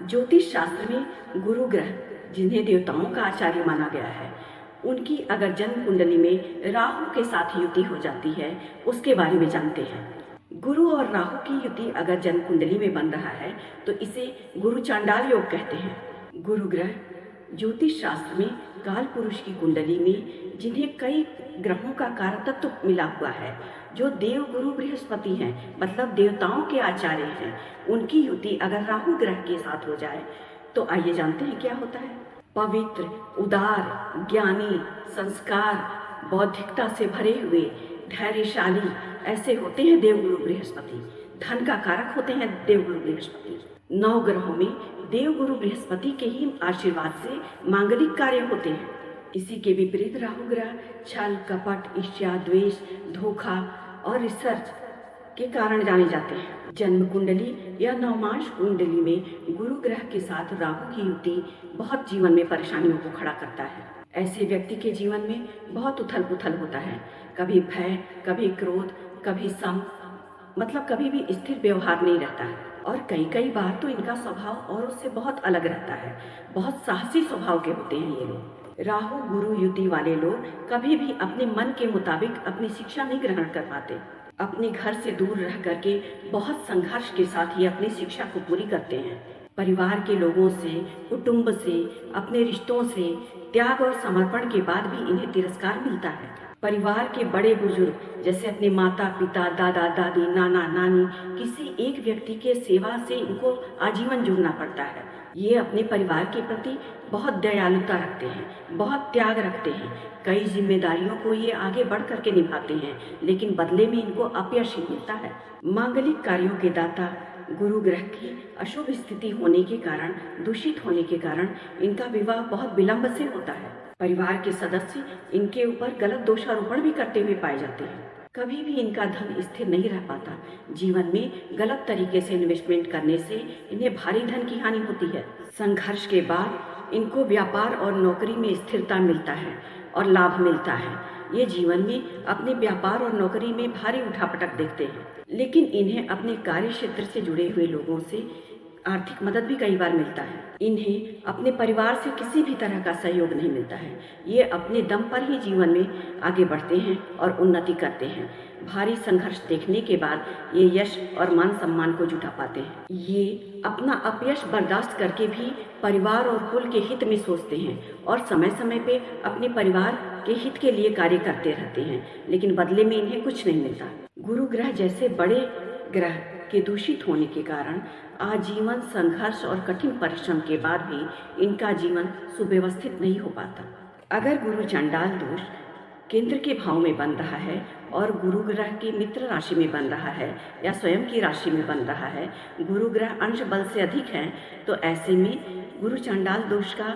ज्योतिष शास्त्र में गुरु ग्रह, जिन्हें देवताओं का आचार्य माना गया है, उनकी अगर जन्म कुंडली में राहु के साथ युति हो जाती है, उसके बारे में जानते हैं। गुरु और राहु की युति अगर जन्म कुंडली में बन रहा है तो इसे गुरु चांडाल योग कहते हैं। गुरु ग्रह ज्योतिष शास्त्र में काल पुरुष की कुंडली में जिन्हें कई ग्रहों का कारकत्व मिला हुआ है, जो देव गुरु बृहस्पति हैं, मतलब देवताओं के आचार्य हैं, उनकी युति अगर राहु ग्रह के साथ हो जाए तो आइए जानते हैं क्या होता है। पवित्र, उदार, ज्ञानी, संस्कार, बौद्धिकता से भरे हुए, धैर्यशाली ऐसे होते हैं देवगुरु बृहस्पति। धन का कारक होते हैं देवगुरु बृहस्पति। 9 ग्रहों में देवगुरु बृहस्पति के ही आशीर्वाद से मांगलिक कार्य होते हैं। इसी के विपरीत राहु ग्रह छल, कपट, ईर्ष्या, द्वेष, धोखा और रिसर्च के कारण जाने जाते हैं। जन्म कुंडली या नवमांश कुंडली में गुरु ग्रह के साथ राहु की युति बहुत जीवन में परेशानियों को खड़ा करता है। ऐसे व्यक्ति के जीवन में बहुत उथल पुथल होता है, कभी भय, कभी क्रोध, कभी सम, मतलब कभी भी स्थिर व्यवहार नहीं रहता है। और कई बार तो इनका स्वभाव और उससे बहुत अलग रहता है। बहुत साहसी स्वभाव के होते हैं ये लोग। राहु गुरु युति वाले लोग कभी भी अपने मन के मुताबिक अपनी शिक्षा नहीं ग्रहण कर पाते। अपने घर से दूर रह करके बहुत संघर्ष के साथ ये अपनी शिक्षा को पूरी करते हैं। परिवार के लोगों से, कुटुंब से, अपने रिश्तों से त्याग और समर्पण के बाद भी इन्हें तिरस्कार मिलता है। परिवार के बड़े बुजुर्ग जैसे अपने माता पिता, दादा दादी, नाना नानी, किसी एक व्यक्ति के सेवा से इनको आजीवन जुड़ना पड़ता है। ये अपने परिवार के प्रति बहुत दयालुता रखते हैं, बहुत त्याग रखते हैं। कई जिम्मेदारियों को ये आगे बढ़ करके निभाते हैं, लेकिन बदले में इनको अपयश ही मिलता है। मांगलिक कार्यों के दाता गुरु ग्रह की अशुभ स्थिति होने के कारण, दूषित होने के कारण इनका विवाह बहुत विलंब से होता है। परिवार के सदस्य इनके ऊपर गलत दोषारोपण भी करते हुए पाए जाते हैं। कभी भी इनका धन स्थिर नहीं रह पाता। जीवन में गलत तरीके से इन्वेस्टमेंट करने से इन्हें भारी धन की हानि होती है। संघर्ष के बाद इनको व्यापार और नौकरी में स्थिरता मिलता है और लाभ मिलता है। ये जीवन में अपने व्यापार और नौकरी में भारी उठापटक देखते हैं, लेकिन इन्हें अपने कार्य क्षेत्र से जुड़े हुए लोगों से आर्थिक मदद भी कई बार मिलता है। इन्हें अपने परिवार से किसी भी तरह का सहयोग नहीं मिलता है। ये अपने दम पर ही जीवन में आगे बढ़ते हैं और उन्नति करते हैं। भारी संघर्ष देखने के बाद ये यश और मान सम्मान को जुटा पाते हैं। ये अपना अपयश बर्दाश्त करके भी परिवार और कुल के हित में सोचते हैं और समय समय पे अपने परिवार के हित के लिए कार्य करते रहते हैं, लेकिन बदले में इन्हें कुछ नहीं मिलता। गुरु ग्रह जैसे बड़े ग्रह के दूषित होने के कारण आजीवन संघर्ष और कठिन परिश्रम के बाद भी इनका जीवन सुव्यवस्थित नहीं हो पाता। अगर गुरु चांडाल दोष केंद्र के भाव में बन रहा है और गुरु ग्रह की मित्र राशि में बन रहा है या स्वयं की राशि में बन रहा है, गुरु ग्रह अंश बल से अधिक है, तो ऐसे में गुरु चांडाल दोष का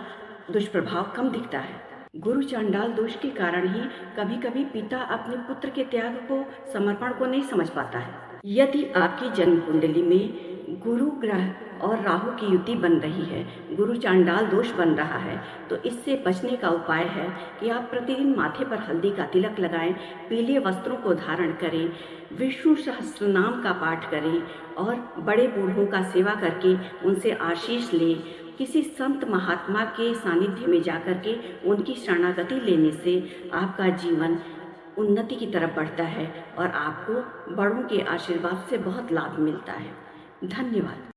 दुष्प्रभाव कम दिखता है। गुरु चांडाल दोष के कारण ही कभी कभी पिता अपने पुत्र के त्याग को, समर्पण को नहीं समझ पाता है। यदि आपकी जन्म कुंडली में गुरु ग्रह और राहु की युति बन रही है, गुरु चांडाल दोष बन रहा है, तो इससे बचने का उपाय है कि आप प्रतिदिन माथे पर हल्दी का तिलक लगाएं, पीले वस्त्रों को धारण करें, विष्णु सहस्त्रनाम का पाठ करें और बड़े बूढ़ों का सेवा करके उनसे आशीष लें। किसी संत महात्मा के सानिध्य में जाकर के उनकी शरणागति लेने से आपका जीवन उन्नति की तरफ बढ़ता है और आपको बड़ों के आशीर्वाद से बहुत लाभ मिलता है। धन्यवाद।